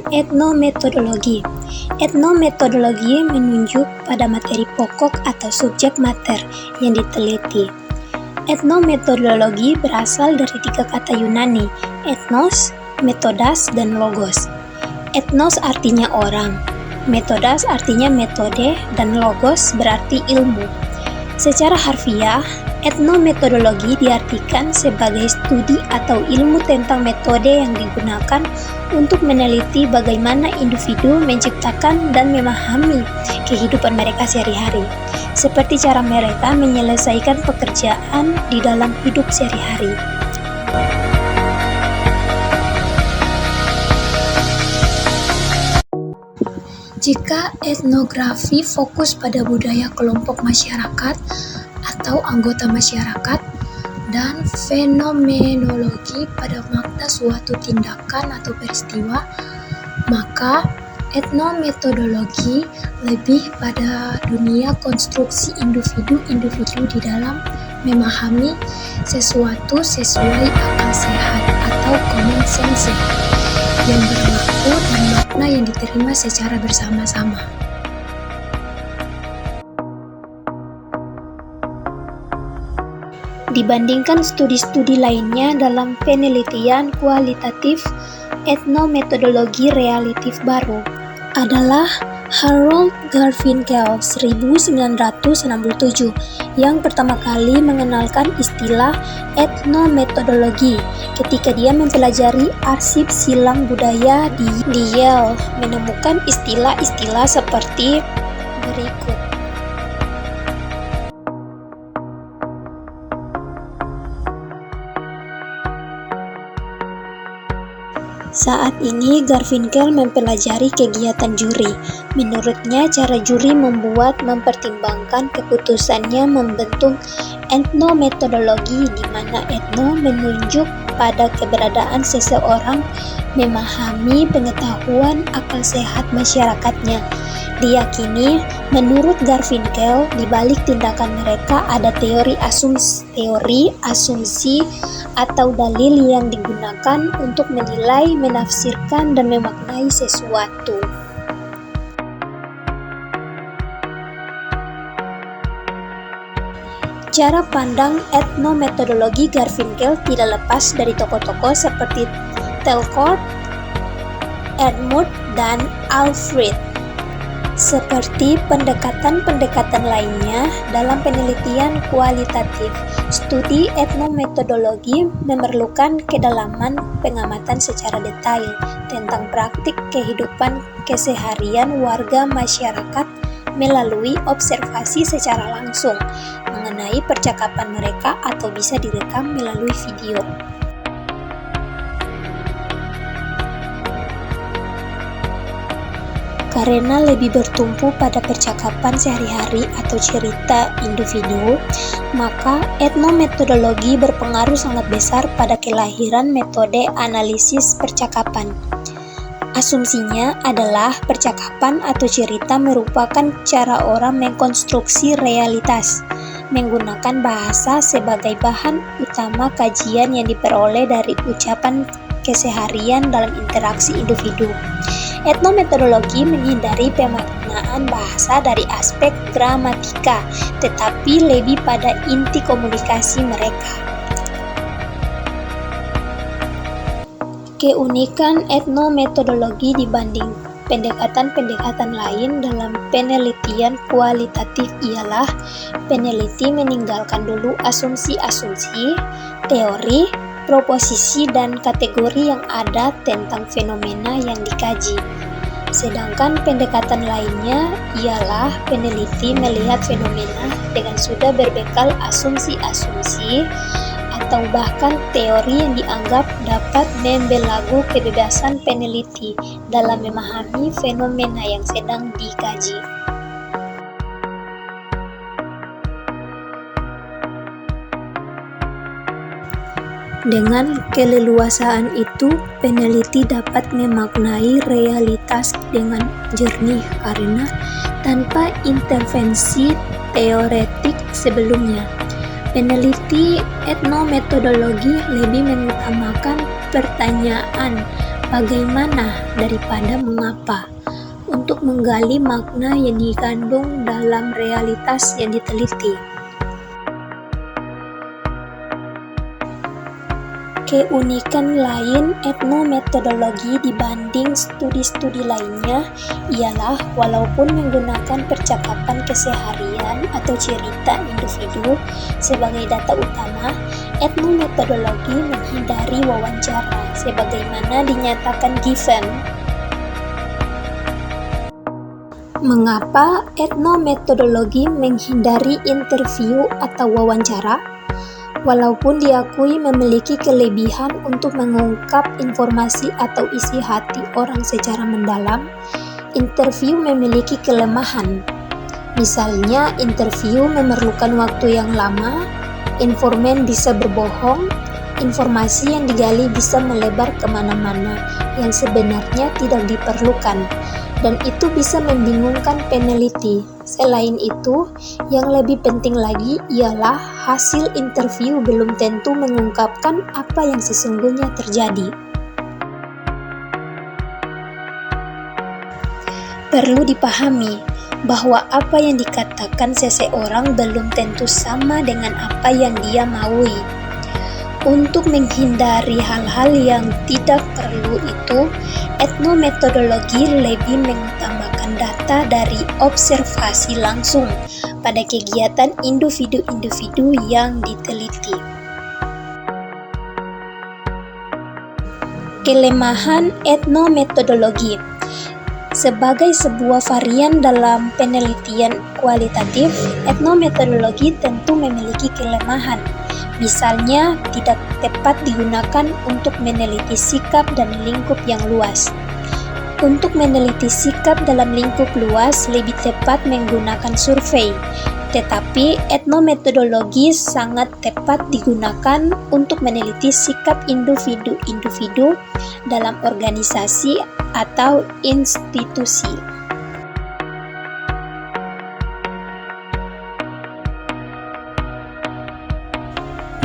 Etnometodologi. Etnometodologi menunjuk pada materi pokok atau subjek mater yang diteliti. Etnometodologi berasal dari 3 kata Yunani, ethnos, metodas, dan logos. Ethnos artinya orang, metodas artinya metode, dan logos berarti ilmu. Secara harfiah, etnometodologi diartikan sebagai studi atau ilmu tentang metode yang digunakan untuk meneliti bagaimana individu menciptakan dan memahami kehidupan mereka sehari-hari, seperti cara mereka menyelesaikan pekerjaan di dalam hidup sehari-hari. Jika etnografi fokus pada budaya kelompok masyarakat atau anggota masyarakat, dan fenomenologi pada makna suatu tindakan atau peristiwa, maka etnometodologi lebih pada dunia konstruksi individu-individu di dalam memahami sesuatu sesuai akal sehat atau common sense yang berlaku dan makna yang diterima secara bersama-sama. Dibandingkan studi-studi lainnya dalam penelitian kualitatif, etnometodologi relatif baru adalah Harold Garfinkel 1967 yang pertama kali mengenalkan istilah etnometodologi ketika dia mempelajari arsip silang budaya di Yale, menemukan istilah-istilah seperti berikut. Saat ini Garfinkel mempelajari kegiatan juri. Menurutnya, cara juri mempertimbangkan keputusannya membentuk etnometodologi di mana etno menunjuk pada keberadaan seseorang memahami pengetahuan akal sehat masyarakatnya. Diyakini, menurut Garfinkel, di balik tindakan mereka ada teori, asumsi, atau dalil yang digunakan untuk menilai, menafsirkan, dan memaknai sesuatu. Cara pandang etnometodologi Garfinkel tidak lepas dari tokoh-tokoh seperti Telford, Edmund, dan Alfred. Seperti pendekatan-pendekatan lainnya dalam penelitian kualitatif, studi etnometodologi memerlukan kedalaman pengamatan secara detail tentang praktik kehidupan keseharian warga masyarakat melalui observasi secara langsung mengenai percakapan mereka atau bisa direkam melalui video. Karena lebih bertumpu pada percakapan sehari-hari atau cerita individu, maka etnometodologi berpengaruh sangat besar pada kelahiran metode analisis percakapan. Asumsinya adalah percakapan atau cerita merupakan cara orang mengkonstruksi realitas, menggunakan bahasa sebagai bahan utama kajian yang diperoleh dari ucapan keseharian dalam interaksi individu. Etnometodologi menghindari pemaknaan bahasa dari aspek gramatika, tetapi lebih pada inti komunikasi mereka. Keunikan etnometodologi dibanding pendekatan-pendekatan lain dalam penelitian kualitatif ialah peneliti meninggalkan dulu asumsi-asumsi, teori, proposisi, dan kategori yang ada tentang fenomena yang dikaji. Sedangkan pendekatan lainnya ialah peneliti melihat fenomena dengan sudah berbekal asumsi-asumsi atau bahkan teori yang dianggap dapat membelenggu kebebasan peneliti dalam memahami fenomena yang sedang dikaji. Dengan keleluasaan itu, peneliti dapat memaknai realitas dengan jernih karena tanpa intervensi teoretik sebelumnya. Peneliti etnometodologi lebih mengutamakan pertanyaan bagaimana daripada mengapa, untuk menggali makna yang dikandung dalam realitas yang diteliti. Keunikan lain etnometodologi dibanding studi-studi lainnya ialah walaupun menggunakan percakapan keseharian atau cerita individu sebagai data utama, etnometodologi menghindari wawancara sebagaimana dinyatakan Giffen. Mengapa etnometodologi menghindari interview atau wawancara? Walaupun diakui memiliki kelebihan untuk mengungkap informasi atau isi hati orang secara mendalam, interview memiliki kelemahan. Misalnya, interview memerlukan waktu yang lama, informan bisa berbohong, informasi yang digali bisa melebar kemana-mana yang sebenarnya tidak diperlukan, dan itu bisa membingungkan peneliti. Selain itu, yang lebih penting lagi ialah hasil interview belum tentu mengungkapkan apa yang sesungguhnya terjadi. Perlu dipahami bahwa apa yang dikatakan seseorang belum tentu sama dengan apa yang dia maui. Untuk menghindari hal-hal yang tidak perlu itu, etnometodologi lebih mengutamakan data dari observasi langsung pada kegiatan individu-individu yang diteliti. Kelemahan etnometodologi. Sebagai sebuah varian dalam penelitian kualitatif, etnometodologi tentu memiliki kelemahan. Misalnya, tidak tepat digunakan untuk meneliti sikap dan lingkup yang luas. Untuk meneliti sikap dalam lingkup luas, lebih tepat menggunakan survei. Tetapi, etnometodologi sangat tepat digunakan untuk meneliti sikap individu-individu dalam organisasi atau institusi.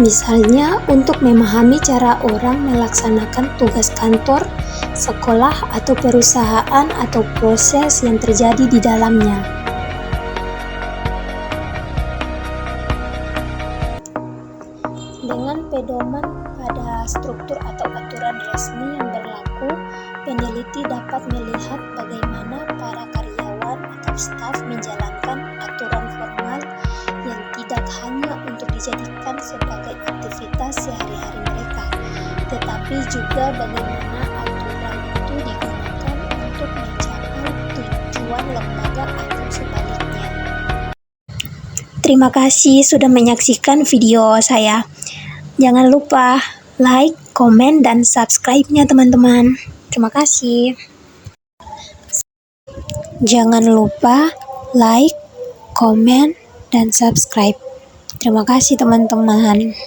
Misalnya, untuk memahami cara orang melaksanakan tugas kantor, sekolah, atau perusahaan atau proses yang terjadi di dalamnya. Dengan pedoman pada struktur atau aturan resmi yang berlaku, peneliti dapat melihat bagaimana para karyawan atau staf menjalankan aturan formal yang tidak hanya untuk dijadikan sebagai aktivitas sehari-hari mereka, tetapi juga bagaimana aturan itu digunakan untuk mencapai tujuan lembaga atau sebaliknya. Terima kasih sudah menyaksikan video saya. Jangan lupa like, komen, dan subscribe-nya teman-teman. Terima kasih. Jangan lupa like, komen, dan subscribe. Terima kasih teman-teman.